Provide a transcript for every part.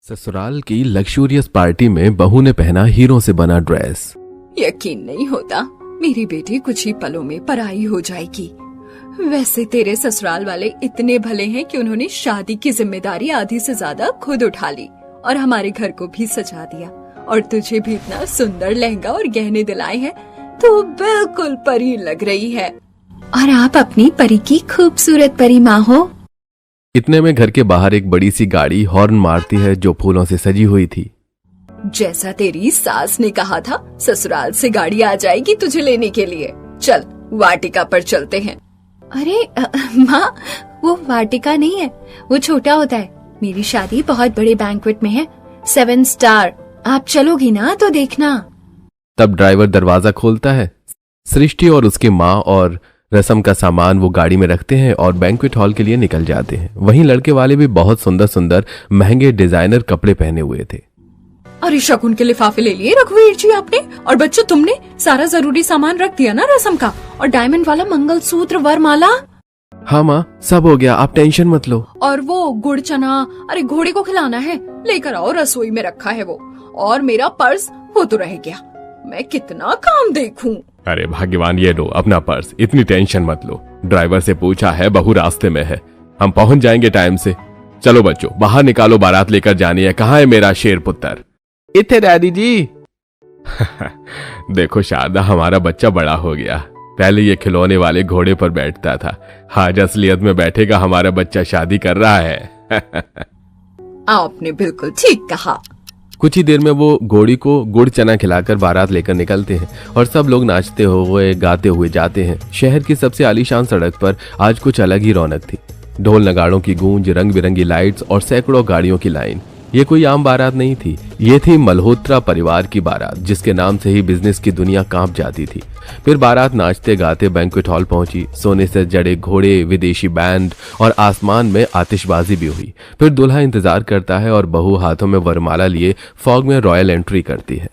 ससुराल की luxurious party में बहू ने पहना हीरो से बना ड्रेस। यकीन नहीं होता मेरी बेटी कुछ ही पलों में पराई हो जाएगी। वैसे तेरे ससुराल वाले इतने भले हैं कि उन्होंने शादी की जिम्मेदारी आधी से ज्यादा खुद उठा ली और हमारे घर को भी सजा दिया, और तुझे भी इतना सुंदर लहंगा और गहने दिलाए हैं। तो बिल्कुल परी लग रही है। और आप अपनी परी की खूबसूरत परी माँ हो। इतने में घर के बाहर एक बड़ी सी गाड़ी हॉर्न मारती है जो फूलों से सजी हुई थी। जैसा तेरी सास ने कहा था, ससुराल से गाड़ी आ जाएगी तुझे लेने के लिए। चल वाटिका पर चलते हैं। अरे माँ, वो वाटिका नहीं है, वो छोटा होता है। मेरी शादी बहुत बड़े बैंक्वेट में है, 7 स्टार। आप चलोगी ना तो देखना। तब ड्राइवर दरवाजा खोलता है। सृष्टि और उसकी माँ और रसम का सामान वो गाड़ी में रखते हैं और बैंक्वेट हॉल के लिए निकल जाते हैं। वहीं लड़के वाले भी बहुत सुंदर सुंदर महंगे डिजाइनर कपड़े पहने हुए थे। अरे शगुन के लिफाफे ले लिए रघुवीर जी आपने, और बच्चों तुमने सारा जरूरी सामान रख दिया ना रसम का, और डायमंड वाला मंगलसूत्र, वरमाला। हाँ माँ, सब हो गया, आप टेंशन मत लो। और वो गुड़ चना, अरे घोड़े को खिलाना है, लेकर आओ, रसोई में रखा है वो। और मेरा पर्स, वो तो रह गया। मैं कितना काम देखूं। अरे भाग्यवान, ये लो अपना पर्स, इतनी टेंशन मत लो। ड्राइवर से पूछा है, बहू रास्ते में है, हम पहुंच जाएंगे टाइम से। चलो बच्चों, बाहर निकालो, बारात लेकर जानी है। कहाँ है मेरा शेर पुत्र? इतने डैडी जी। देखो शारदा, हमारा बच्चा बड़ा हो गया। पहले ये खिलौने वाले घोड़े पर बैठता था, आज असलियत में बैठेगा। हमारा बच्चा शादी कर रहा है। आपने बिल्कुल ठीक कहा। कुछ ही देर में वो घोड़ी को गुड़ चना खिलाकर बारात लेकर निकलते हैं और सब लोग नाचते हुए गाते हुए जाते हैं। शहर की सबसे आलीशान सड़क पर आज कुछ अलग ही रौनक थी। ढोल नगाड़ों की गूंज, रंग बिरंगी लाइट्स और सैकड़ों गाड़ियों की लाइन। ये कोई आम बारात नहीं थी, ये थी मल्होत्रा परिवार की बारात, जिसके नाम से ही बिजनेस की दुनिया कांप जाती थी। फिर बारात नाचते गाते बैंक्वेट हॉल पहुंची। सोने से जड़े घोड़े, विदेशी बैंड और आसमान में आतिशबाजी भी हुई। फिर दूल्हा इंतजार करता है और बहू हाथों में वरमाला लिए फॉग में रॉयल एंट्री करती है।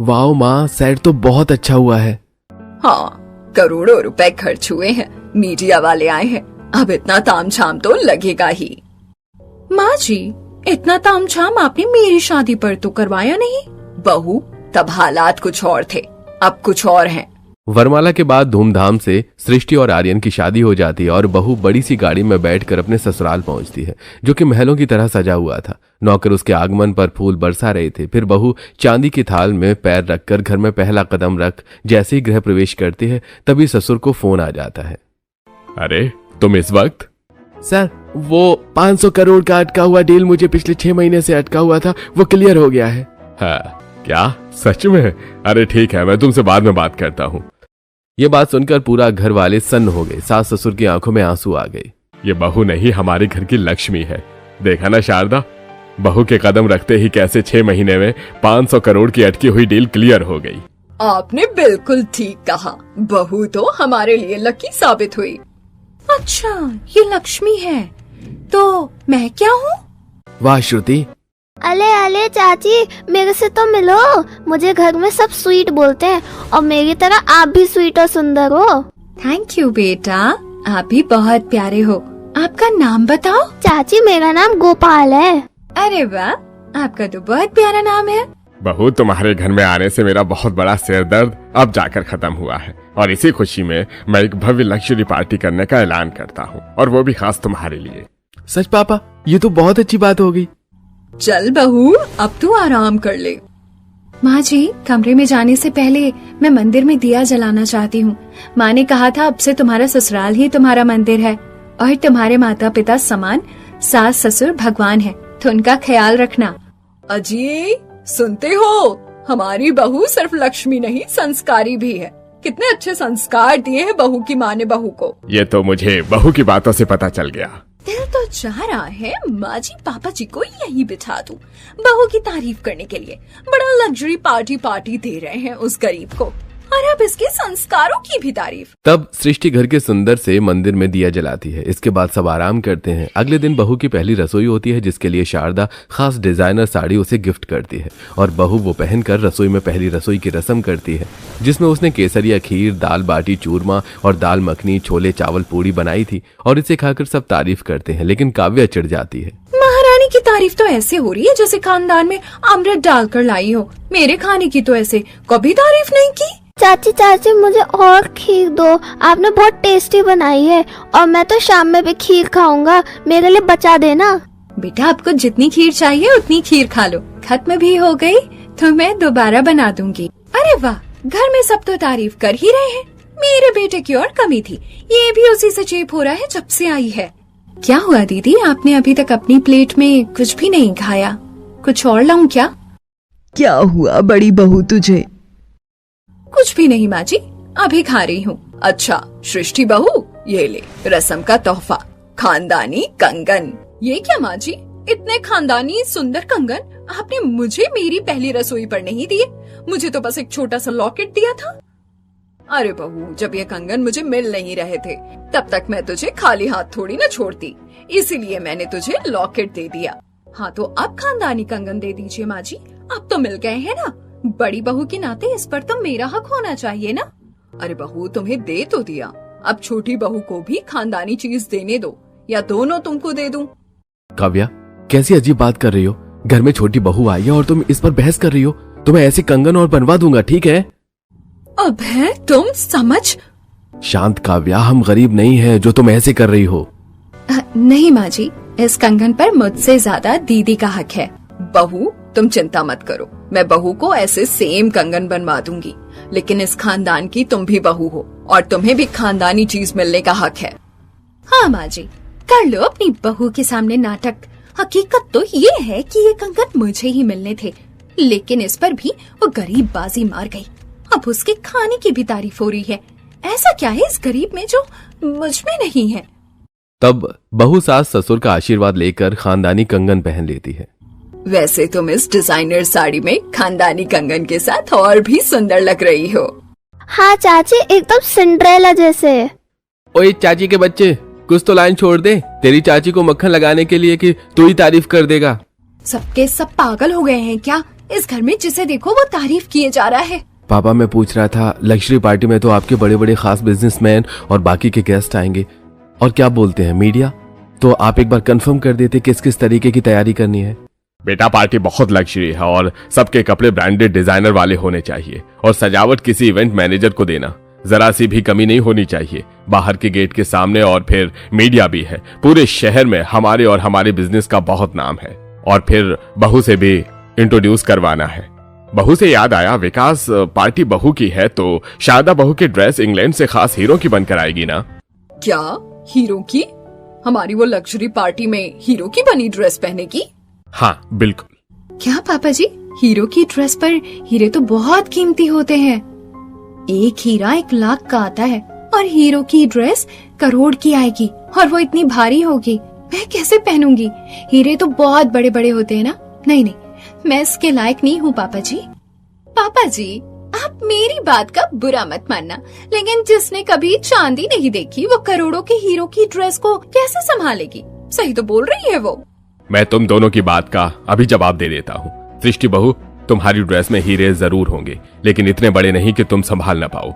वाओ माँ, सेट तो बहुत अच्छा हुआ है। हाँ, करोड़ों रुपए खर्च हुए हैं, मीडिया वाले आए हैं, अब इतना तामझाम तो लगेगा ही। माँ जी, इतना तामझाम आपने मेरी शादी पर तो करवाया नहीं। बहू, तब हालात कुछ और थे, अब कुछ और हैं। वरमाला के बाद धूमधाम से सृष्टि और आर्यन की शादी हो जाती है और बहू बड़ी सी गाड़ी में बैठकर अपने ससुराल पहुंचती है, जो कि महलों की तरह सजा हुआ था। नौकर उसके आगमन पर फूल बरसा रहे थे। फिर बहू चांदी की थाल में पैर रखकर घर में पहला कदम रख जैसे ही गृह प्रवेश करती है, तभी ससुर को फोन आ जाता है। अरे तुम इस वक्त? सर, वो 500 करोड़ का अटका हुआ डील मुझे पिछले 6 महीने से अटका हुआ था, वो क्लियर हो गया है। हाँ, क्या सच में? अरे ठीक है, मैं तुमसे बाद में बात करता हूँ। ये बात सुनकर पूरा घर वाले सन्न हो गए। सास ससुर की आंखों में आंसू आ गए। ये बहू नहीं, हमारे घर की लक्ष्मी है। देखा ना शारदा, बहू के कदम रखते ही कैसे 6 महीने में 500 करोड़ की अटकी हुई डील क्लियर हो गई। आपने बिल्कुल ठीक कहा, बहू तो हमारे लिए लकी साबित हुई। अच्छा, ये लक्ष्मी है, तो मैं क्या हूँ? वाह श्रुति। अले अले चाची, मेरे से तो मिलो। मुझे घर में सब स्वीट बोलते हैं और मेरी तरह आप भी स्वीट और सुंदर हो। थैंक यू बेटा, आप भी बहुत प्यारे हो। आपका नाम बताओ। चाची, मेरा नाम गोपाल है। अरे वाह, आपका तो बहुत प्यारा नाम है। बहू, तुम्हारे घर में आने से मेरा बहुत बड़ा सिर दर्द अब जाकर खत्म हुआ है, और इसी खुशी में मैं एक भव्य लग्जरी पार्टी करने का ऐलान करता हूँ, और वो भी खास तुम्हारे लिए। सच पापा, ये तो बहुत अच्छी बात होगी। चल बहू, अब तू आराम कर ले। माँ जी, कमरे में जाने से पहले मैं मंदिर में दिया जलाना चाहती हूँ। माँ ने कहा था अब से तुम्हारा ससुराल ही तुम्हारा मंदिर है, और तुम्हारे माता पिता समान सास ससुर भगवान है, तो उनका ख्याल रखना। अजी, सुनते हो? हमारी बहू सिर्फ लक्ष्मी नहीं, संस्कारी भी है। कितने अच्छे संस्कार दिए हैं बहू की माँ ने बहू को। ये तो मुझे बहू की बातों से पता चल गया। दिल तो चाह रहा है माँ जी पापा जी को यही बिठा दूं, बहू की तारीफ करने के लिए। बड़ा लग्जरी पार्टी दे रहे हैं उस गरीब को, और अब इसके संस्कारों की भी तारीफ। तब सृष्टि घर के सुंदर से मंदिर में दिया जलाती है। इसके बाद सब आराम करते हैं। अगले दिन बहू की पहली रसोई होती है, जिसके लिए शारदा खास डिजाइनर साड़ी उसे गिफ्ट करती है, और बहू वो पहनकर रसोई में पहली रसोई की रस्म करती है, जिसमें उसने केसरिया खीर, दाल बाटी चूरमा और दाल मखनी, छोले चावल पूड़ी बनाई थी, और इसे खाकर सब तारीफ करते हैं। लेकिन काव्या चिढ़ जाती है। महारानी खाने की तारीफ तो ऐसे हो रही है जैसे खानदान में अमृत डालकर लाई हो। मेरे खाने की तो ऐसे कभी तारीफ नहीं की। चाची चाची मुझे और खीर दो, आपने बहुत टेस्टी बनाई है और मैं तो शाम में भी खीर खाऊंगा, मेरे लिए बचा देना। बेटा आपको जितनी खीर चाहिए उतनी खीर खा लो, खत्म भी हो गई तो मैं दोबारा बना दूंगी। अरे वाह, घर में सब तो तारीफ कर ही रहे हैं। मेरे बेटे की और कमी थी, ये भी उसी से चेप हो रहा है जब से आई है। क्या हुआ दीदी, आपने अभी तक अपनी प्लेट में कुछ भी नहीं खाया? कुछ और लाऊं क्या? क्या हुआ बड़ी बहू तुझे? कुछ भी नहीं माँ जी, अभी खा रही हूँ। अच्छा सृष्टि बहू, ये ले रस्म का तोहफा, खानदानी कंगन। ये क्या माँ जी, इतने खानदानी सुंदर कंगन आपने मुझे मेरी पहली रसोई पर नहीं दिए? मुझे तो बस एक छोटा सा लॉकेट दिया था। अरे बहू, जब ये कंगन मुझे मिल नहीं रहे थे तब तक मैं तुझे खाली हाथ थोड़ी न छोड़ती, इसीलिए मैंने तुझे लॉकेट दे दिया। हाँ तो अब खानदानी कंगन दे दीजिए माँ जी, अब तो मिल गए हैं ना। बड़ी बहू के नाते इस पर तो मेरा हक होना चाहिए ना। अरे बहू, तुम्हें दे तो दिया, अब छोटी बहू को भी खानदानी चीज देने दो, या दोनों तुमको दे दूं? काव्या, कैसी अजीब बात कर रही हो? घर में छोटी बहू आई है और तुम इस पर बहस कर रही हो। तुम्हें ऐसे कंगन और बनवा दूंगा, ठीक है? अब है तुम समझ। शांत काव्या, हम गरीब नहीं है जो तुम ऐसे कर रही हो। नहीं माँ जी, इस कंगन पर मुझसे ज्यादा दीदी का हक है। बहू तुम चिंता मत करो, मैं बहू को ऐसे सेम कंगन बनवा दूंगी, लेकिन इस खानदान की तुम भी बहू हो और तुम्हें भी खानदानी चीज मिलने का हक है। हाँ माँ जी, कर लो अपनी बहू के सामने नाटक। हकीकत तो ये है कि ये कंगन मुझे ही मिलने थे, लेकिन इस पर भी वो गरीब बाजी मार गई। अब उसके खाने की भी तारीफ हो रही है। ऐसा क्या है इस गरीब में जो मुझ में नहीं है? तब बहू सास ससुर का आशीर्वाद लेकर खानदानी कंगन पहन लेती है। वैसे तुम इस डिजाइनर साड़ी में खानदानी कंगन के साथ और भी सुंदर लग रही हो। हाँ चाची, एकदम सिंड्रेला जैसे। ओए चाची के बच्चे, कुछ तो लाइन छोड़ दे। तेरी चाची को मक्खन लगाने के लिए कि तू ही तारीफ कर देगा। सबके सब पागल हो गए हैं क्या? इस घर में जिसे देखो वो तारीफ किए जा रहा है। पापा, मैं पूछ रहा था, लग्जरी पार्टी में तो आपके बड़े बड़े खास बिजनेसमैन और बाकी के गेस्ट आएंगे, और क्या बोलते हैं मीडिया। तो आप एक बार कंफर्म कर देते किस किस तरीके की तैयारी करनी है। बेटा, पार्टी बहुत लग्जरी है और सबके कपड़े ब्रांडेड डिजाइनर वाले होने चाहिए, और सजावट किसी इवेंट मैनेजर को देना। जरा सी भी कमी नहीं होनी चाहिए। बाहर के गेट के सामने और फिर मीडिया भी है। पूरे शहर में हमारे और हमारे बिजनेस का बहुत नाम है। और फिर बहू से भी इंट्रोड्यूस करवाना है। बहू से याद आया, विकास, पार्टी बहू की है तो शारदा बहू की ड्रेस इंग्लैंड से खास हीरो की बनकर आएगी ना? क्या हीरो की? हमारी वो लग्जरी पार्टी में हीरो की बनी ड्रेस पहनेगी? हाँ बिल्कुल। क्या पापा जी, हीरो की ड्रेस पर हीरे तो बहुत कीमती होते हैं। एक हीरा 1 लाख का आता है और हीरो की ड्रेस करोड़ की आएगी, और वो इतनी भारी होगी, मैं कैसे पहनूंगी? हीरे तो बहुत बड़े बड़े होते हैं ना। नहीं नहीं, मैं इसके लायक नहीं हूँ पापा जी। पापा जी, आप मेरी बात का बुरा मत मानना, लेकिन जिसने कभी चांदी नहीं देखी वो करोड़ों के हीरो की ड्रेस को कैसे संभालेगी? सही तो बोल रही है वो। मैं तुम दोनों की बात का अभी जवाब दे देता हूँ। सृष्टि बहू, तुम्हारी ड्रेस में हीरे जरूर होंगे, लेकिन इतने बड़े नहीं कि तुम संभाल ना पाओ।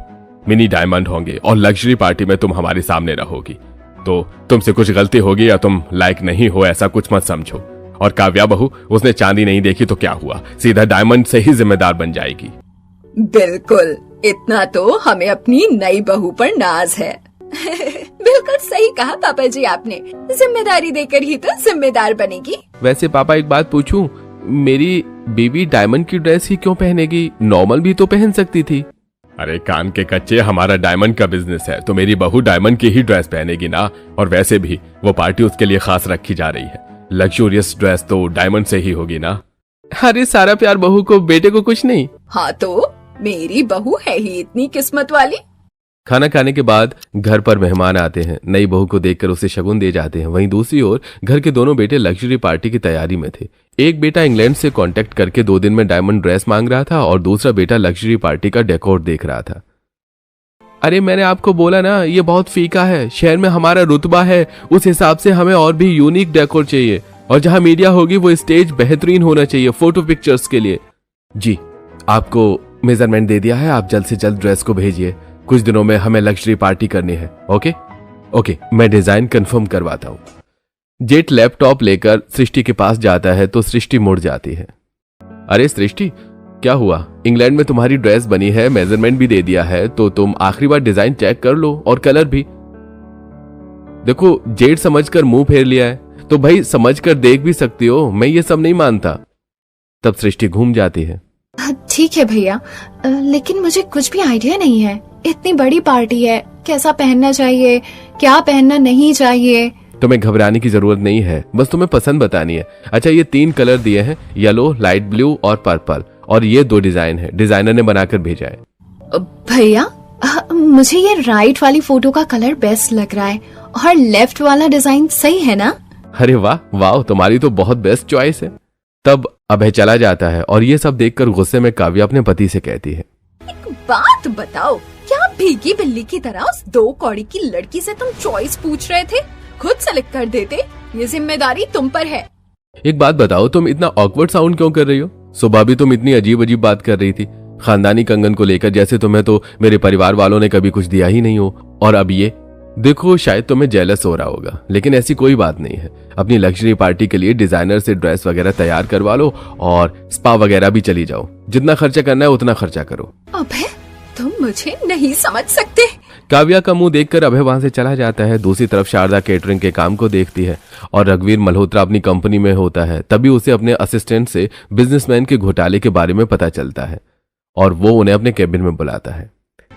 मिनी डायमंड होंगे और लग्जरी पार्टी में तुम हमारे सामने रहोगी, तो तुमसे कुछ गलती होगी या तुम लायक नहीं हो ऐसा कुछ मत समझो। और काव्या बहू, उसने चांदी नहीं देखी तो क्या हुआ, सीधा डायमंड से ही जिम्मेदार बन जाएगी। बिल्कुल, इतना तो हमें अपनी नई बहू पर नाज है। बिल्कुल सही कहा पापा जी आपने, जिम्मेदारी देकर ही तो जिम्मेदार बनेगी। वैसे पापा, एक बात पूछूं, मेरी बीवी डायमंड की ड्रेस ही क्यों पहनेगी? नॉर्मल भी तो पहन सकती थी। अरे कान के कच्चे, हमारा डायमंड का बिजनेस है तो मेरी बहू डायमंड की ही ड्रेस पहनेगी ना। और वैसे भी वो पार्टी उसके लिए खास रखी जा रही है, लग्जूरियस ड्रेस तो डायमंड से ही होगी ना। अरे सारा प्यार बहू को, बेटे को कुछ नहीं। हाँ तो मेरी बहू है ही इतनी किस्मत वाली। खाना खाने के बाद घर पर मेहमान आते हैं। नई बहू को देखकर उसे शगुन दे जाते हैं। वहीं दूसरी ओर घर के दोनों बेटे लग्जरी पार्टी की तैयारी में थे। एक बेटा इंग्लैंड से कांटेक्ट करके 2 दिन में डायमंड ड्रेस मांग रहा था और दूसरा बेटा लग्जरी पार्टी का डेकोर देख रहा था। अरे मैंने आपको बोला ना, ये बहुत फीका है। शहर में हमारा रुतबा है, उस हिसाब से हमें और भी यूनिक डेकोर चाहिए, और जहां मीडिया होगी वो स्टेज बेहतरीन होना चाहिए फोटो पिक्चर्स के लिए। जी, आपको मेजरमेंट दे दिया है, आप जल्द से जल्द ड्रेस को भेजिए। कुछ दिनों में हमें लग्जरी पार्टी करनी है। ओके, मैं डिजाइन कंफर्म करवाता हूँ। जेठ लैपटॉप लेकर सृष्टि के पास जाता है तो सृष्टि मुड़ जाती है। अरे सृष्टि, क्या हुआ? इंग्लैंड में तुम्हारी ड्रेस बनी है, मेजरमेंट भी दे दिया है, तो तुम आखिरी बार डिजाइन चेक कर लो और कलर भी। देखो, जेठ समझकर मुंह फेर लिया है तो भाई समझकर देख भी सकती हो, मैं ये सब नहीं मानता। तब सृष्टि घूम जाती है। ठीक है भैया, लेकिन मुझे कुछ भी आइडिया नहीं है। इतनी बड़ी पार्टी है, कैसा पहनना चाहिए, क्या पहनना नहीं चाहिए। तुम्हें घबराने की जरूरत नहीं है, बस तुम्हें पसंद बतानी है। अच्छा, ये 3 कलर दिए हैं, येलो, लाइट ब्लू और पर्पल, और ये 2 डिजाइन है, डिजाइनर ने बनाकर भेजा है। भैया, मुझे ये राइट वाली फोटो का कलर बेस्ट लग रहा है और लेफ्ट वाला डिजाइन सही है ना? अरे वाह वाह, तुम्हारी तो बहुत बेस्ट चॉइस है। तब अभय चला जाता है और ये सब देखकर गुस्से में काव्या अपने पति से कहती है, एक बात बताओ, क्या भीगी बिल्ली की तरह उस 2 कौड़ी की लड़की से तुम चॉइस पूछ रहे थे? खुद सेलेक्ट कर देते, ये जिम्मेदारी तुम पर है। एक बात बताओ, तुम इतना ऑकवर्ड साउंड क्यों कर रही हो? सुबह भी तुम इतनी अजीब अजीब बात कर रही थी खानदानी कंगन को लेकर, जैसे तुम्हें तो मेरे परिवार वालों ने कभी कुछ दिया ही नहीं हो। और अब ये देखो, शायद तुम्हें जेलस हो रहा होगा, लेकिन ऐसी कोई बात नहीं है। अपनी लग्जरी पार्टी के लिए डिजाइनर से ड्रेस वगैरह तैयार करवा लो और स्पा वगैरह भी चली जाओ। जितना खर्चा करना है उतना खर्चा करो। अभय, तुम मुझे नहीं समझ सकते। काव्या का मुंह देखकर अभय वहां से चला जाता है। दूसरी तरफ शारदा केटरिंग के काम को देखती है और रघुवीर मल्होत्रा अपनी कंपनी में होता है। तभी उसे अपने असिस्टेंट से बिजनेसमैन के घोटाले के बारे में पता चलता है और वो उन्हें अपने केबिन में बुलाता है।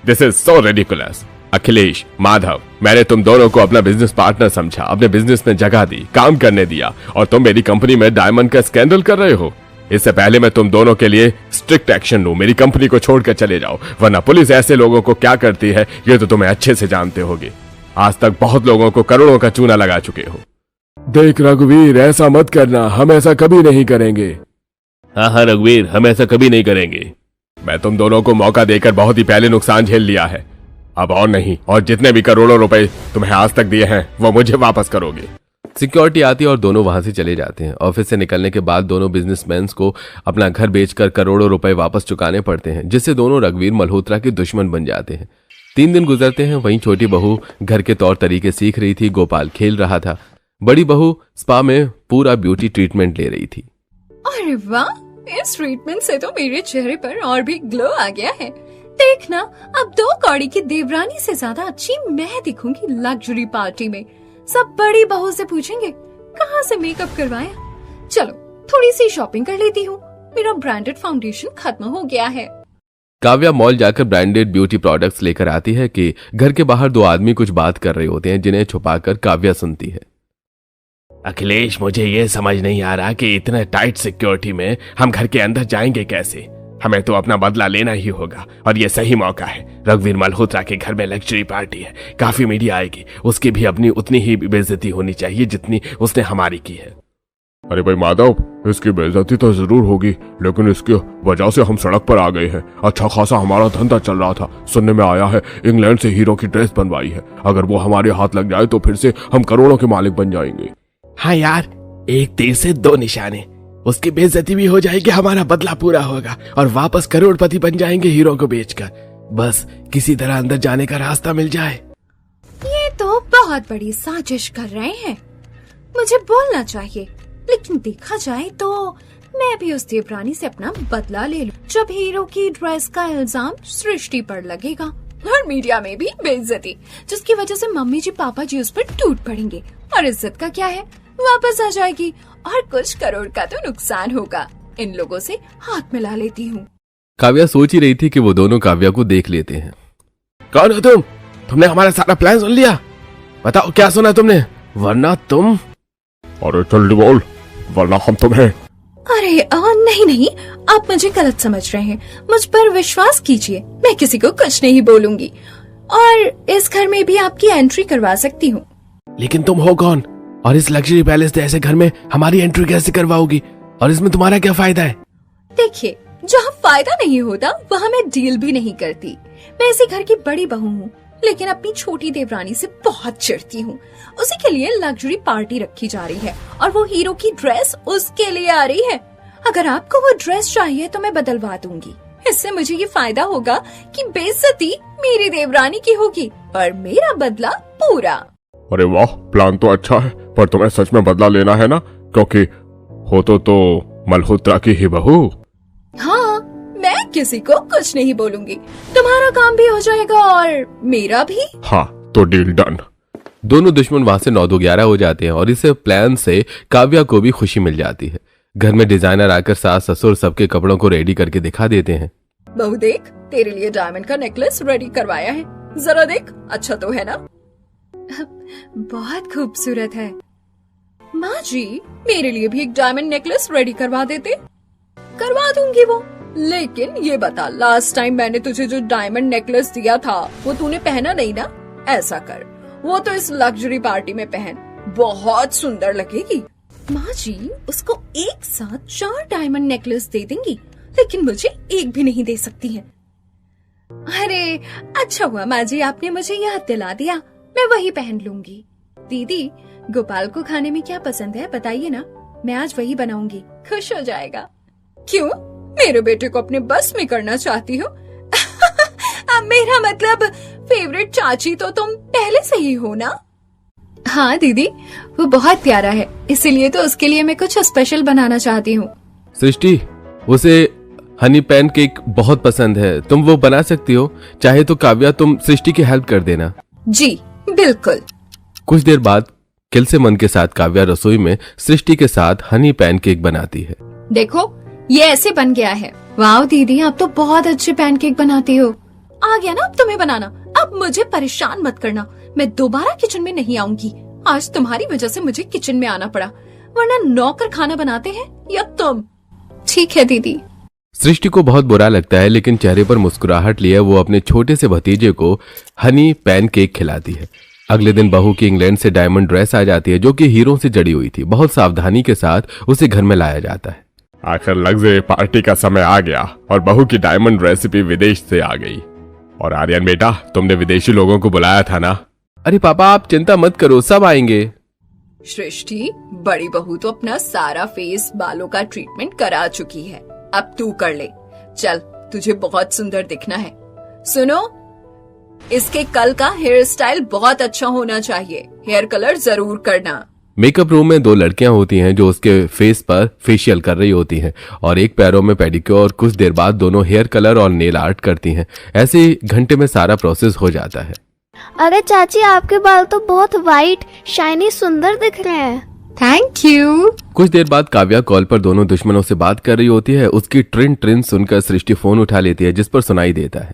This is so ridiculous. Akhilesh, Madhav, मैंने तुम दोनों को अपना बिजनेस पार्टनर समझा, अपने बिजनेस में जगह दी, काम करने दिया, और तुम मेरी कंपनी में डायमंड का स्कैंडल कर रहे हो। इससे पहले मैं तुम दोनों के लिए स्ट्रिक्ट एक्शन लूं, मेरी कंपनी को छोड़कर चले जाओ, वरना पुलिस ऐसे लोगों को क्या करती है ये तो तुम्हें अच्छे से जानते होगे। आज तक बहुत लोगों को करोड़ों का चूना लगा चुके हो। देख रघुवीर, ऐसा मत करना, हम ऐसा कभी नहीं करेंगे। हाँ रघुवीर, हम ऐसा कभी नहीं करेंगे। मैं तुम दोनों को मौका देकर बहुत ही पहले नुकसान झेल लिया है, अब और नहीं, और जितने भी करोड़ों रुपए तुम्हें आज तक दिए हैं वो मुझे वापस करोगे। सिक्योरिटी आती है और दोनों वहां से चले जाते हैं। ऑफिस से निकलने के बाद दोनों बिजनेसमैन को अपना घर बेचकर करोड़ों रुपए वापस चुकाने पड़ते हैं, जिससे दोनों रघुवीर मल्होत्रा के दुश्मन बन जाते हैं। 3 दिन गुजरते हैं। वहीं छोटी बहू घर के तौर तरीके सीख रही थी, गोपाल खेल रहा था, बड़ी बहू स्पा में पूरा ब्यूटी ट्रीटमेंट ले रही थी। अरे वाह, इस ट्रीटमेंट से तो मेरे चेहरे पर और भी ग्लो आ गया है। देखना, अब 2 कौड़ी की देवरानी से ज्यादा अच्छी मैं दिखूंगी लग्जरी पार्टी में। सब बड़ी बहू से पूछेंगे कहाँ से मेकअप करवाया। चलो थोड़ी सी शॉपिंग कर लेती हूँ, मेरा ब्रांडेड फाउंडेशन खत्म हो गया है। काव्या मॉल जाकर ब्रांडेड ब्यूटी प्रोडक्ट्स लेकर आती है कि घर के बाहर 2 आदमी कुछ बात कर रहे होते हैं, जिन्हें छुपाकर काव्या सुनती है। अखिलेश, मुझे ये समझ नहीं आ रहा कि इतने टाइट सिक्योरिटी में हम घर के अंदर जाएंगे कैसे। हमें तो अपना बदला लेना ही होगा और ये सही मौका है। रघुवीर मल्होत्रा के घर में लग्जरी पार्टी है, काफी मीडिया आएगी, उसकी भी अपनी उतनी ही बेइज्जती होनी चाहिए जितनी उसने हमारी की है। अरे भाई माधव, इसकी बेइज्जती तो जरूर होगी, लेकिन इसकी वजह से हम सड़क पर आ गए हैं। अच्छा खासा हमारा धंधा चल रहा था, सुनने में आया है इंग्लैंड से हीरो की ड्रेस बनवाई है। अगर वो हमारे हाथ लग जाए तो फिर से हम करोड़ों के मालिक बन जाएंगे। हाँ यार, एक तीर से 2 निशाने, उसकी बेइज्जती भी हो जाएगी, हमारा बदला पूरा होगा और वापस करोड़पति बन जाएंगे हीरो को बेचकर। बस किसी तरह अंदर जाने का रास्ता मिल जाए। ये तो बहुत बड़ी साजिश कर रहे हैं। मुझे बोलना चाहिए, लेकिन देखा जाए तो मैं भी उस देवरानी से अपना बदला ले लूं जब हीरो की ड्रेस का इल्जाम सृष्टि पर लगेगा। और मीडिया में भी बेइज्जती, जिसकी वजह से मम्मी जी पापा जी उस पर टूट पड़ेंगे। और इज्जत का क्या है, वापस आ जाएगी और कुछ करोड़ का तो नुकसान होगा। इन लोगों से हाथ मिला लेती हूँ। काव्या सोच ही रही थी कि वो दोनों काव्या को देख लेते हैं। कौन हो तुम? तुमने हमारा सारा प्लान सुन लिया? बताओ क्या सुना तुमने, वरना तुम। अरे जल्दी बोल, वरना हम तुम्हें। अरे नहीं, आप मुझे गलत समझ रहे हैं। मुझ पर विश्वास कीजिए, मैं किसी को कुछ नहीं बोलूंगी और इस घर में भी आपकी एंट्री करवा सकती हूँ। लेकिन तुम हो कौन और इस लग्जरी पैलेस जैसे घर में हमारी एंट्री कैसे करवाओगी, और इसमें तुम्हारा क्या फायदा है? देखिए, जहाँ फायदा नहीं होता वहाँ मैं डील भी नहीं करती। मैं इसी घर की बड़ी बहू हूँ, लेकिन अपनी छोटी देवरानी से बहुत चिढ़ती हूँ। उसी के लिए लग्जरी पार्टी रखी जा रही है और वो हीरो की ड्रेस उसके लिए आ रही है। अगर आपको वो ड्रेस चाहिए तो मैं बदलवा दूंगी। इससे मुझे ये फायदा होगा कि बेइज्जती मेरी देवरानी की होगी और मेरा बदला पूरा। अरे वाह, प्लान तो अच्छा है, पर तुम्हें सच में बदला लेना है ना, क्योंकि हो तो मल्होत्रा की ही बहू। हाँ, मैं किसी को कुछ नहीं बोलूंगी। तुम्हारा काम भी हो जाएगा और मेरा भी। हाँ, तो डील डन। दोनों दुश्मन वहां से 9-11 हो जाते हैं और इस प्लान से काव्या को भी खुशी मिल जाती है। घर में डिजाइनर आकर सास ससुर सबके कपड़ों को रेडी करके दिखा देते हैं। बहू देख, तेरे लिए डायमंड का नेकलेस रेडी करवाया है, जरा देख, अच्छा तो है ना? बहुत खूबसूरत है। माँ जी, मेरे लिए भी एक डायमंड नेकलेस रेडी करवा देते। करवा दूंगी वो, लेकिन ये बता, लास्ट टाइम मैंने तुझे जो डायमंड नेकलेस दिया था वो तूने पहना नहीं ना? ऐसा कर, वो तो इस लग्जरी पार्टी में पहन, बहुत सुंदर लगेगी। माँ जी, उसको एक साथ 4 डायमंड नेकलेस दे देंगी, लेकिन मुझे एक भी नहीं दे सकती है। अरे अच्छा हुआ माँ जी, आपने मुझे याद दिला दिया, मैं वही पहन लूंगी। दीदी, गोपाल को खाने में क्या पसंद है बताइए ना, मैं आज वही बनाऊंगी, खुश हो जाएगा। क्यों, मेरे बेटे को अपने बस में करना चाहती हो? मेरा मतलब फेवरेट चाची तो तुम पहले से ही हो ना? हाँ दीदी, वो बहुत प्यारा है, इसीलिए तो उसके लिए मैं कुछ स्पेशल बनाना चाहती हूँ। सृष्टि, उसे हनी पैन केक बहुत पसंद है, तुम वो बना सकती हो। चाहे तो काव्या तुम सृष्टि की हेल्प कर देना। जी बिल्कुल। कुछ देर बाद किल से मन के साथ काव्या रसोई में सृष्टि के साथ हनी पैन केक बनाती है। देखो, ये ऐसे बन गया है। वाह दीदी, आप तो बहुत अच्छे पैनकेक बनाती हो। आ गया ना अब तुम्हें बनाना, अब मुझे परेशान मत करना, मैं दोबारा किचन में नहीं आऊंगी। आज तुम्हारी वजह से मुझे किचन में आना पड़ा, वरना नौकर खाना बनाते हैं या तुम। ठीक है दीदी। सृष्टि को बहुत बुरा लगता है, लेकिन चेहरे पर मुस्कुराहट लिए वो अपने छोटे से भतीजे को हनी पैन केक खिलाती है। अगले दिन बहू की इंग्लैंड से डायमंड ड्रेस आ जाती है, जो कि हीरों से जड़ी हुई थी। बहुत सावधानी के साथ उसे घर में लाया जाता है। आखिर लग्जरी पार्टी का समय आ गया और बहू की डायमंड रेसिपी विदेश से आ गई। और आर्यन बेटा, तुमने विदेशी लोगों को बुलाया था ना? अरे पापा, आप चिंता मत करो, सब आएंगे। सृष्टि, बड़ी बहू तो अपना सारा फेस बालों का ट्रीटमेंट करा चुकी है, अब तू कर ले। चल, तुझे बहुत सुंदर दिखना है। सुनो, इसके कल का हेयर स्टाइल बहुत अच्छा होना चाहिए, हेयर कलर जरूर करना। मेकअप रूम में 2 लड़कियां होती हैं जो उसके फेस पर फेशियल कर रही होती हैं और एक पैरों में पेडिक्योर। कुछ देर बाद दोनों हेयर कलर और नेल आर्ट करती हैं। ऐसे ही घंटे में सारा प्रोसेस हो जाता है। अरे चाची, आपके बाल तो बहुत वाइट शाइनी सुंदर दिख रहे हैं। Thank you. कुछ देर बाद काव्या कॉल पर दोनों दुश्मनों से बात कर रही होती है। उसकी ट्रिन ट्रिन सुनकर सृष्टि फोन उठा लेती है, जिस पर सुनाई देता है,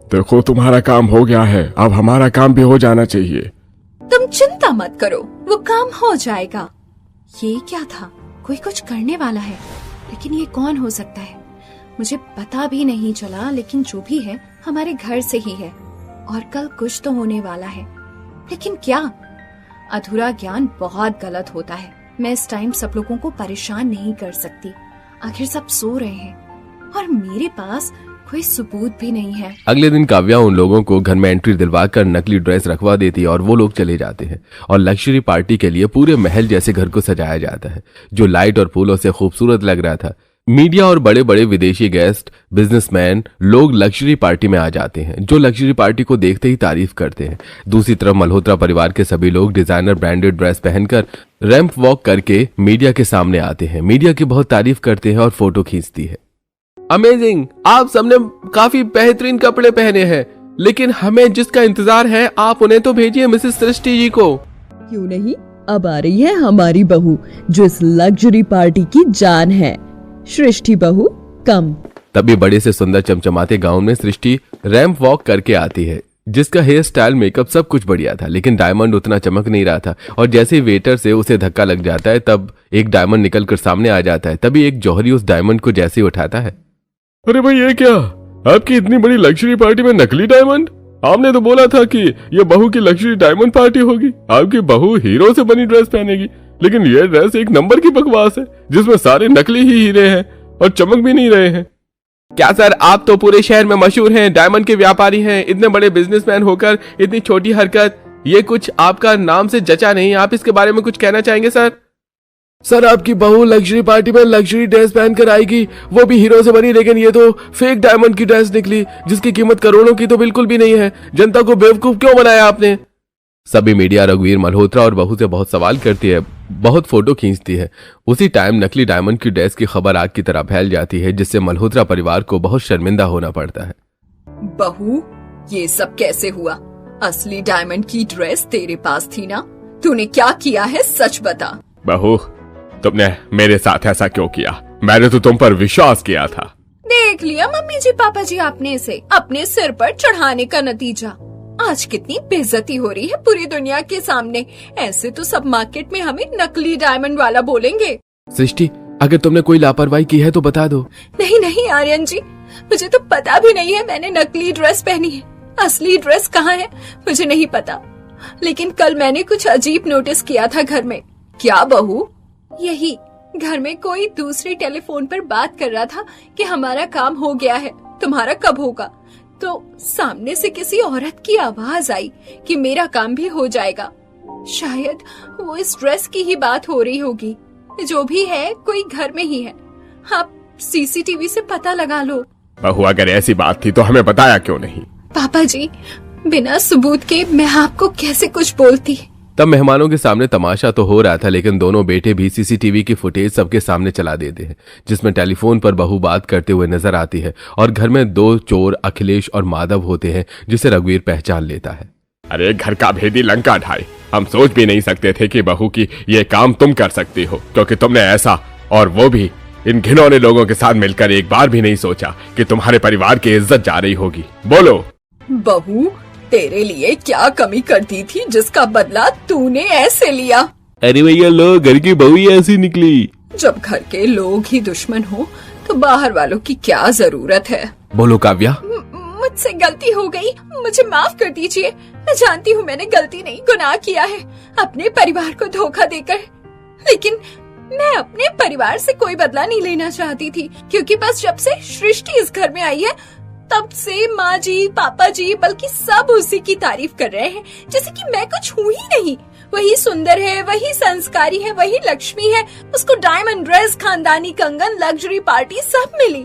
देखो तुम्हारा काम हो गया है, अब हमारा काम भी हो जाना चाहिए। तुम चिंता मत करो, वो काम हो जाएगा। ये क्या था, कोई कुछ करने वाला है, लेकिन ये कौन हो सकता है? मुझे पता भी नहीं चला, लेकिन जो भी है हमारे घर से ही है और कल कुछ तो होने वाला है, लेकिन क्या? अधूरा ज्ञान बहुत गलत होता है। मैं इस टाइम सब लोगों को परेशान नहीं कर सकती, आखिर सब सो रहे हैं और मेरे पास कोई सबूत भी नहीं है। अगले दिन काव्या उन लोगों को घर में एंट्री दिलवाकर नकली ड्रेस रखवा देती है और वो लोग चले जाते हैं और लग्जरी पार्टी के लिए पूरे महल जैसे घर को सजाया जाता है, जो लाइट और फूलों से खूबसूरत लग रहा था। मीडिया और बड़े बड़े विदेशी गेस्ट, बिजनेसमैन लोग लग्जरी पार्टी में आ जाते हैं, जो लग्जरी पार्टी को देखते ही तारीफ करते हैं। दूसरी तरफ मल्होत्रा परिवार के सभी लोग डिजाइनर ब्रांडेड ड्रेस पहनकर रैंप वॉक करके मीडिया के सामने आते हैं। मीडिया की बहुत तारीफ करते हैं और फोटो खींचती है। अमेजिंग, आप सबने काफी बेहतरीन कपड़े पहने हैं, लेकिन हमें जिसका इंतजार है आप उन्हें तो भेजिए मिसेस सृष्टि जी को। क्यों नहीं, अब आ रही है हमारी बहू, जो इस लग्जरी पार्टी की जान है। सृष्टि बहू, कम। तभी बड़े से सुंदर चमचमाते गाउन में सृष्टि रैंप वॉक करके आती है, जिसका हेयर स्टाइल मेकअप सब कुछ बढ़िया था, लेकिन डायमंड उतना चमक नहीं रहा था। और जैसे ही वेटर से उसे धक्का लग जाता है, तब एक डायमंड निकलकर सामने आ जाता है। तभी एक जौहरी उस डायमंड को जैसे ही उठाता है। अरे भाई, ये क्या? आपकी इतनी बड़ी लग्जरी पार्टी में नकली डायमंड? आपने तो बोला था कि ये बहू की लग्जरी डायमंड पार्टी होगी, आपकी बहू हीरो से बनी ड्रेस पहनेगी, लेकिन ये ड्रेस एक नंबर की बकवास है, जिसमें सारे नकली ही हीरे हैं और चमक भी नहीं रहे हैं। क्या सर, आप तो पूरे शहर में मशहूर हैं, डायमंड के व्यापारी हैं, इतने बड़े बिजनेसमैन होकर इतनी छोटी हरकत, ये कुछ आपका नाम से जचा नहीं। आप इसके बारे में कुछ कहना चाहेंगे सर? सर, आपकी बहू लग्जरी पार्टी में लग्जरी ड्रेस पहनकर आएगी, वो भी हीरो से बनी, लेकिन ये तो फेक डायमंड की ड्रेस निकली, जिसकी कीमत करोड़ों की तो बिल्कुल भी नहीं है। जनता को बेवकूफ क्यों बनाया आपने? सभी मीडिया रघुवीर मल्होत्रा और बहू से बहुत सवाल करती है, बहुत फोटो खींचती है। उसी टाइम नकली डायमंड की ड्रेस की खबर आग की तरह फैल जाती है, जिससे मल्होत्रा परिवार को बहुत शर्मिंदा होना पड़ता है। बहू, ये सब कैसे हुआ? असली डायमंड की ड्रेस तेरे पास थी ना? तूने क्या किया है, सच बता। बहू, तुमने मेरे साथ ऐसा क्यों किया? मैंने तो तुम पर विश्वास किया था। देख लिया मम्मी जी पापा जी आपने इसे अपने सिर पर चढ़ाने का नतीजा। आज कितनी बेइज्जती हो रही है पूरी दुनिया के सामने। ऐसे तो सब मार्केट में हमें नकली डायमंड वाला बोलेंगे। सृष्टि, अगर तुमने कोई लापरवाही की है तो बता दो। नहीं नहीं आर्यन जी, मुझे तो पता भी नहीं है मैंने नकली ड्रेस पहनी है। असली ड्रेस कहाँ है मुझे नहीं पता, लेकिन कल मैंने कुछ अजीब नोटिस किया था घर में। क्या बहू? यही, घर में कोई दूसरी टेलीफोन पर बात कर रहा था कि हमारा काम हो गया है, तुम्हारा कब होगा। तो सामने से किसी औरत की आवाज आई कि मेरा काम भी हो जाएगा। शायद वो इस ड्रेस की ही बात हो रही होगी। जो भी है, कोई घर में ही है। आप सीसीटीवी से पता लगा लो। बहू, अगर ऐसी बात थी तो हमें बताया क्यों नहीं? पापा जी, बिना सबूत के मैं आपको कैसे कुछ बोलती। तब मेहमानों के सामने तमाशा तो हो रहा था, लेकिन दोनों बेटे भी सीसीटीवी की फुटेज सबके सामने चला देते हैं, जिसमें टेलीफोन पर बहू बात करते हुए नजर आती है और घर में दो चोर अखिलेश और माधव होते हैं, जिसे रघुवीर पहचान लेता है। अरे घर का भेदी लंका ढाई, हम सोच भी नहीं सकते थे कि बहू की ये काम तुम कर सकती हो, क्योंकि तुमने ऐसा, और वो भी इन घिनौने लोगों के साथ मिलकर, एक बार भी नहीं सोचा कि तुम्हारे परिवार की इज्जत जा रही होगी। बोलो बहू, तेरे लिए क्या कमी कर दी थी जिसका बदला तूने ऐसे लिया? अरे भैया लो, घर की बहू ही ऐसी निकली। जब घर के लोग ही दुश्मन हो तो बाहर वालों की क्या जरूरत है? बोलो काव्या। मुझसे गलती हो गई, मुझे माफ कर दीजिए। मैं जानती हूँ मैंने गलती नहीं, गुनाह किया है अपने परिवार को धोखा देकर, लेकिन मैं अपने परिवार से कोई बदला नहीं लेना चाहती थी, क्योंकि बस जब से सृष्टि इस घर में आई है तब से माँ जी, पापा जी, बल्कि सब उसी की तारीफ कर रहे हैं, जैसे कि मैं कुछ हूँ ही नहीं। वही सुंदर है, वही संस्कारी है, वही लक्ष्मी है। उसको डायमंड ड्रेस, खानदानी कंगन, लग्जरी पार्टी सब मिली,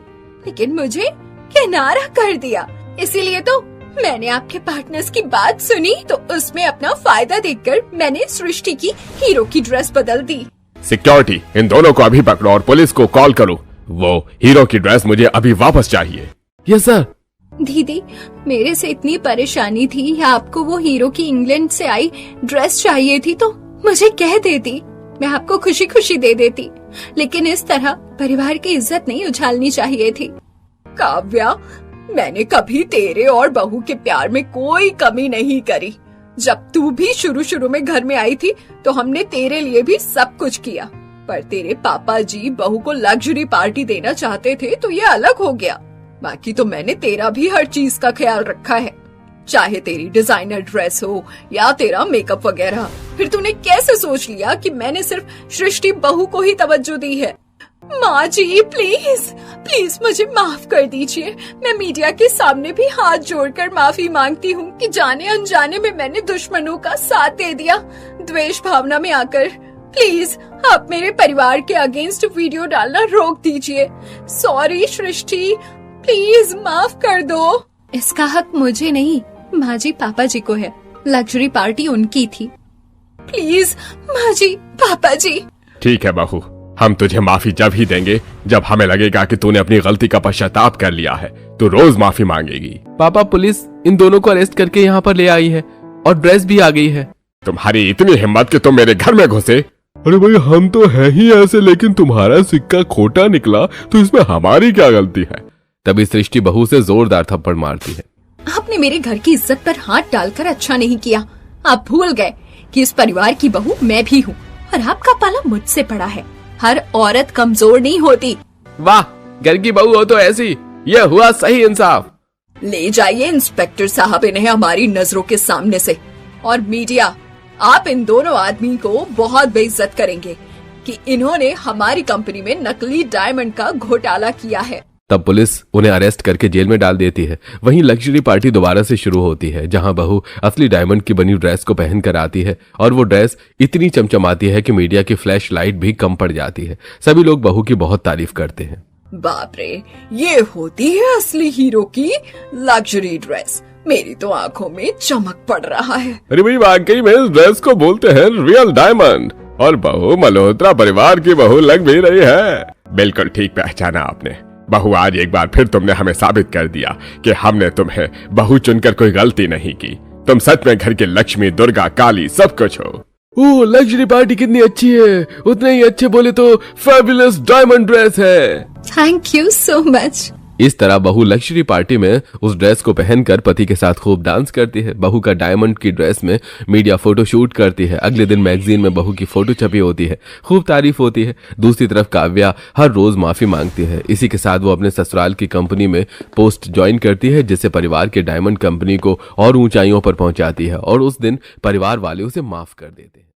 लेकिन मुझे किनारा कर दिया। इसीलिए तो मैंने आपके पार्टनर्स की बात सुनी, तो उसमें अपना फायदा देखकर मैंने सृष्टि की हीरो की ड्रेस बदल दी। सिक्योरिटी, इन दोनों को अभी पकड़ो और पुलिस को कॉल करो। वो हीरो की ड्रेस मुझे अभी वापस चाहिए। Yes sir. दीदी, मेरे से इतनी परेशानी थी, या आपको वो हीरो की इंग्लैंड से आई ड्रेस चाहिए थी तो मुझे कह देती, मैं आपको खुशी खुशी दे देती, लेकिन इस तरह परिवार की इज्जत नहीं उछालनी चाहिए थी। काव्या, मैंने कभी तेरे और बहू के प्यार में कोई कमी नहीं करी। जब तू भी शुरू में घर में आई थी तो हमने तेरे लिए भी सब कुछ किया, पर तेरे पापा जी बहू को लग्जरी पार्टी देना चाहते थे तो ये अलग हो गया। बाकी तो मैंने तेरा भी हर चीज का ख्याल रखा है, चाहे तेरी डिजाइनर ड्रेस हो या तेरा मेकअप वगैरह। फिर तूने कैसे सोच लिया कि मैंने सिर्फ सृष्टि बहू को ही तवज्जो दी है? माँ जी, प्लीज प्लीज मुझे माफ कर दीजिए। मैं मीडिया के सामने भी हाथ जोड़कर माफी मांगती हूँ कि जाने अनजाने में मैंने दुश्मनों का साथ दे दिया, द्वेष भावना में आकर। प्लीज आप मेरे परिवार के अगेंस्ट वीडियो डालना रोक दीजिए। सॉरी सृष्टि, प्लीज माफ कर दो। इसका हक मुझे नहीं, माँ जी पापा जी को है। लग्जरी पार्टी उनकी थी। प्लीज माँ जी, पापा जी। ठीक है बहू, हम तुझे माफी जब ही देंगे जब हमें लगेगा कि तूने अपनी गलती का पश्चाताप कर लिया है। तू रोज माफी मांगेगी। पापा, पुलिस इन दोनों को अरेस्ट करके यहाँ पर ले आई है और ड्रेस भी आ गई है। तुम्हारी इतनी हिम्मत कि तुम मेरे घर में घुसे? अरे भाई, हम तो है ही ऐसे, लेकिन तुम्हारा सिक्का खोटा निकला तो इसमें हमारी क्या गलती है? तभी सृष्टि बहू से जोरदार थप्पड़ मारती है। आपने मेरे घर की इज्जत पर हाथ डालकर अच्छा नहीं किया। आप भूल गए कि इस परिवार की बहू मैं भी हूँ और आपका पाला मुझसे पड़ा है। हर औरत कमजोर नहीं होती। वाह, घर की बहू हो तो ऐसी, ये हुआ सही इंसाफ। ले जाइए इंस्पेक्टर साहब इन्हें हमारी नजरों के सामने से। और मीडिया, आप इन दोनों आदमी को बहुत बेइज्जत करेंगे कि इन्होंने हमारी कंपनी में नकली डायमंड का घोटाला किया है। तब पुलिस उन्हें अरेस्ट करके जेल में डाल देती है। वहीं लग्जरी पार्टी दोबारा से शुरू होती है, जहां बहू असली डायमंड की बनी ड्रेस को पहन कर आती है और वो ड्रेस इतनी चमचमाती है कि मीडिया की फ्लैश लाइट भी कम पड़ जाती है। सभी लोग बहू की बहुत तारीफ करते हैं। बाप रे, ये होती है असली हीरो की लग्जरी ड्रेस। मेरी तो आंखों में चमक पड़ रहा है। अरे भाई वाकई में इस ड्रेस को बोलते हैं रियल डायमंड, और बहू मल्होत्रा परिवार की बहू लग भी रही है। बिल्कुल ठीक पहचाना आपने बहू, आज एक बार फिर तुमने हमें साबित कर दिया कि हमने तुम्हें बहू चुनकर कोई गलती नहीं की। तुम सच में घर की लक्ष्मी, दुर्गा, काली सब कुछ हो। ओह, लग्जरी पार्टी कितनी अच्छी है, उतने ही अच्छे बोले तो फैबुलस डायमंड ड्रेस है। Thank you so much. इस तरह बहू लग्जरी पार्टी में उस ड्रेस को पहनकर पति के साथ खूब डांस करती है। बहू का डायमंड की ड्रेस में मीडिया फोटो शूट करती है। अगले दिन मैगजीन में बहू की फोटो छपी होती है, खूब तारीफ होती है। दूसरी तरफ काव्या हर रोज माफी मांगती है। इसी के साथ वो अपने ससुराल की कंपनी में पोस्ट ज्वाइन करती है, जिससे परिवार के डायमंड कंपनी को और ऊंचाइयों पर पहुंचाती है, और उस दिन परिवार वाले उसे माफ कर देते हैं।